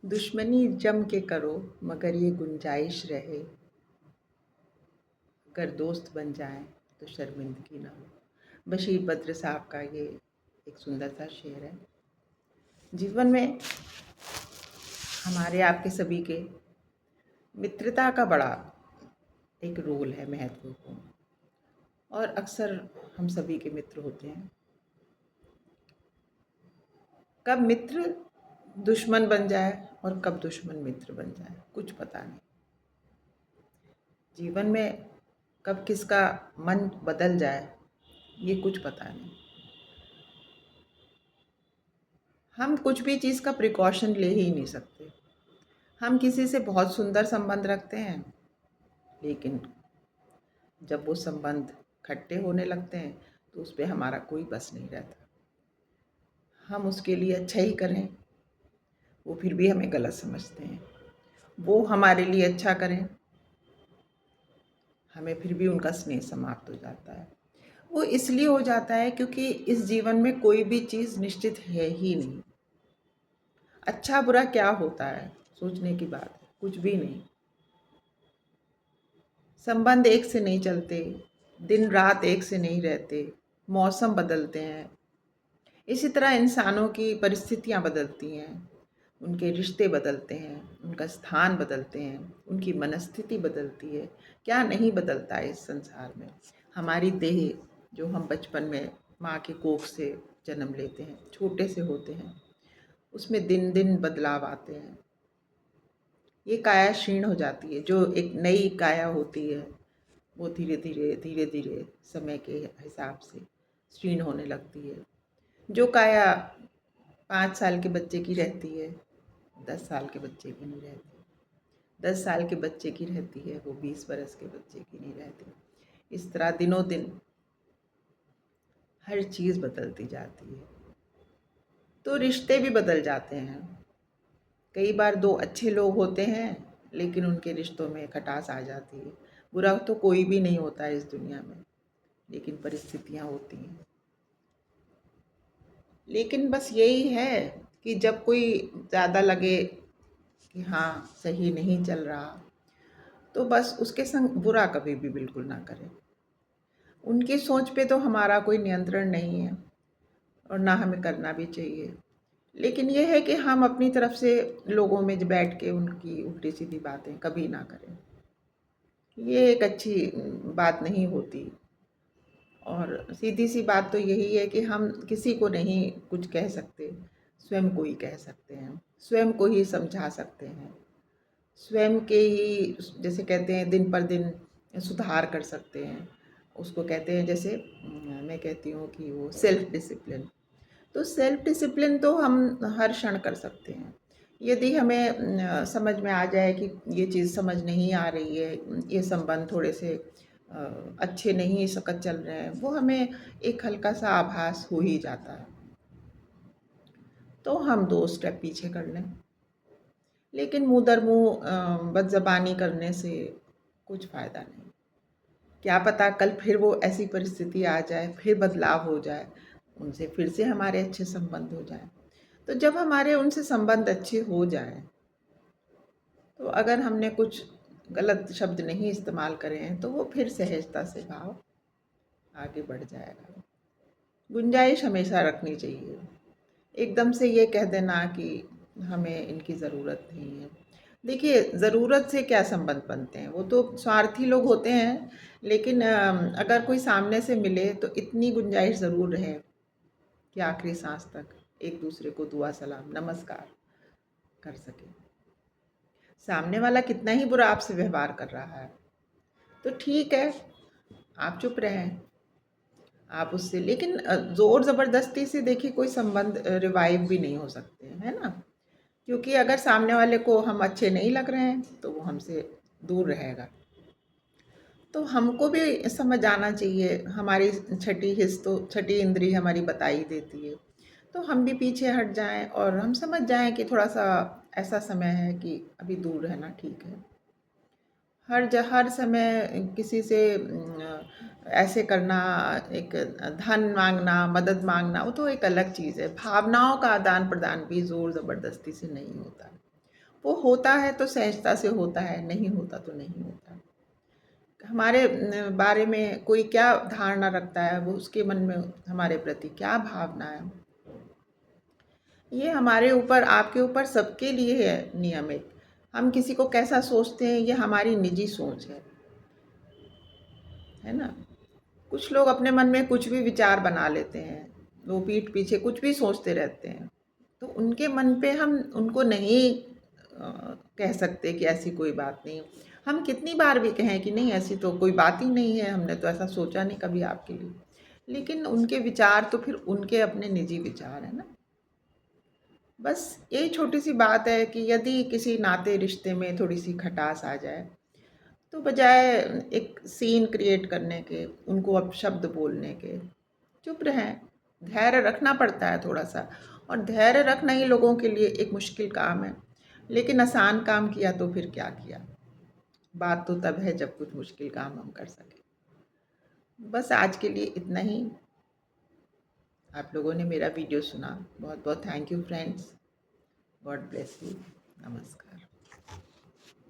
दुश्मनी जम के करो मगर ये गुंजाइश रहे, अगर दोस्त बन जाएं तो शर्मिंदगी ना हो। बशीर बद्र साहब का ये एक सुंदर सा शेर है। जीवन में हमारे आपके सभी के मित्रता का बड़ा एक रोल है, महत्वपूर्ण। और अक्सर हम सभी के मित्र होते हैं। कब मित्र दुश्मन बन जाए और कब दुश्मन मित्र बन जाए कुछ पता नहीं। जीवन में कब किसका मन बदल जाए ये कुछ पता नहीं। हम कुछ भी चीज़ का प्रिकॉशन ले ही नहीं सकते। हम किसी से बहुत सुंदर संबंध रखते हैं, लेकिन जब वो संबंध खट्टे होने लगते हैं तो उस पर हमारा कोई बस नहीं रहता। हम उसके लिए अच्छा ही करें, वो फिर भी हमें गलत समझते हैं। वो हमारे लिए अच्छा करें, हमें फिर भी उनका स्नेह समाप्त हो जाता है। वो इसलिए हो जाता है क्योंकि इस जीवन में कोई भी चीज़ निश्चित है ही नहीं। अच्छा बुरा क्या होता है सोचने की बात है, कुछ भी नहीं। संबंध एक से नहीं चलते, दिन रात एक से नहीं रहते, मौसम बदलते हैं। इसी तरह इंसानों की परिस्थितियाँ बदलती हैं, उनके रिश्ते बदलते हैं, उनका स्थान बदलते हैं, उनकी मनस्थिति बदलती है। क्या नहीं बदलता है इस संसार में। हमारी देह जो हम बचपन में माँ के कोख से जन्म लेते हैं, छोटे से होते हैं, उसमें दिन दिन बदलाव आते हैं। ये काया क्षीण हो जाती है। जो एक नई काया होती है वो धीरे धीरे समय के हिसाब से क्षीण होने लगती है। जो काया 5 साल के बच्चे की रहती है 10 साल के बच्चे की नहीं रहती। 10 साल के बच्चे की रहती है वो 20 बरस के बच्चे की नहीं रहती। इस तरह दिनों दिन हर चीज़ बदलती जाती है, तो रिश्ते भी बदल जाते हैं। कई बार दो अच्छे लोग होते हैं लेकिन उनके रिश्तों में खटास आ जाती है। बुरा तो कोई भी नहीं होता है इस दुनिया में, लेकिन परिस्थितियाँ होती हैं। लेकिन बस यही है कि जब कोई ज़्यादा लगे कि हाँ सही नहीं चल रहा, तो बस उसके संग बुरा कभी भी बिल्कुल ना करें। उनकी सोच पे तो हमारा कोई नियंत्रण नहीं है और ना हमें करना भी चाहिए। लेकिन ये है कि हम अपनी तरफ से लोगों में बैठ के उनकी उल्टी सीधी बातें कभी ना करें। ये एक अच्छी बात नहीं होती। और सीधी सी बात तो यही है कि हम किसी को नहीं कुछ कह सकते, स्वयं को ही कह सकते हैं, स्वयं को ही समझा सकते हैं, स्वयं के ही जैसे कहते हैं दिन पर दिन सुधार कर सकते हैं। उसको कहते हैं जैसे मैं कहती हूँ कि वो सेल्फ डिसिप्लिन। तो सेल्फ डिसिप्लिन तो हम हर क्षण कर सकते हैं। यदि हमें समझ में आ जाए कि ये चीज़ समझ नहीं आ रही है, ये संबंध थोड़े से अच्छे नहीं सकत चल रहे हैं, वो हमें एक हल्का सा आभास हो ही जाता है, तो हम 2 स्टेप पीछे कर लें। लेकिन मुँह दर मुँह बदज़बानी करने से कुछ फ़ायदा नहीं। क्या पता कल फिर वो ऐसी परिस्थिति आ जाए, फिर बदलाव हो जाए, उनसे फिर से हमारे अच्छे संबंध हो जाएँ। तो जब हमारे उनसे संबंध अच्छे हो जाएँ, तो अगर हमने कुछ गलत शब्द नहीं इस्तेमाल करे हैं, तो वो फिर सहजता से भाव आगे बढ़ जाएगा। गुंजाइश हमेशा रखनी चाहिए। एकदम से ये कह देना कि हमें इनकी ज़रूरत नहीं है। देखिए, ज़रूरत से क्या संबंध बनते हैं, वो तो स्वार्थी लोग होते हैं। लेकिन अगर कोई सामने से मिले तो इतनी गुंजाइश ज़रूर रहे कि आखिरी सांस तक एक दूसरे को दुआ सलाम नमस्कार कर सके। सामने वाला कितना ही बुरा आपसे व्यवहार कर रहा है तो ठीक है, आप चुप रहें। आप उससे लेकिन ज़ोर ज़बरदस्ती से देखिए कोई संबंध रिवाइव भी नहीं हो सकते हैं, है ना? क्योंकि अगर सामने वाले को हम अच्छे नहीं लग रहे हैं तो वो हमसे दूर रहेगा। तो हमको भी समझ आना चाहिए, हमारी छठी हिस्स तो छठी इंद्री हमारी बता ही देती है। तो हम भी पीछे हट जाएँ और हम समझ जाएँ कि थोड़ा-सा ऐसा समय है कि अभी दूर रहना ठीक है। हर समय किसी से ऐसे करना, एक धन माँगना, मदद माँगना, वो तो एक अलग चीज़ है। भावनाओं का आदान-प्रदान भी ज़ोर ज़बरदस्ती से नहीं होता। वो होता है तो सहजता से होता है, नहीं होता तो नहीं होता। हमारे बारे में कोई क्या धारणा रखता है, वो उसके मन में हमारे प्रति क्या भावना है, ये हमारे ऊपर, आपके ऊपर, सबके लिए है नियमित। हम किसी को कैसा सोचते हैं, ये हमारी निजी सोच है ना? कुछ लोग अपने मन में कुछ भी विचार बना लेते हैं, वो पीठ पीछे कुछ भी सोचते रहते हैं, तो उनके मन पे हम उनको नहीं कह सकते कि ऐसी कोई बात नहीं। हम कितनी बार भी कहें कि नहीं ऐसी तो कोई बात ही नहीं है, हमने तो ऐसा सोचा नहीं कभी आपके लिए, लेकिन उनके विचार तो फिर उनके अपने निजी विचार है ना। बस यही छोटी सी बात है कि यदि किसी नाते रिश्ते में थोड़ी सी खटास आ जाए, तो बजाय एक सीन क्रिएट करने के, उनको अपशब्द बोलने के, चुप रहें। धैर्य रखना पड़ता है थोड़ा सा, और धैर्य रखना ही लोगों के लिए एक मुश्किल काम है, लेकिन आसान काम किया तो फिर क्या किया। बात तो तब है जब कुछ मुश्किल काम हम कर सकें। बस आज के लिए इतना ही। आप लोगों ने मेरा वीडियो सुना, बहुत बहुत thank you friends. God bless you. नमस्कार।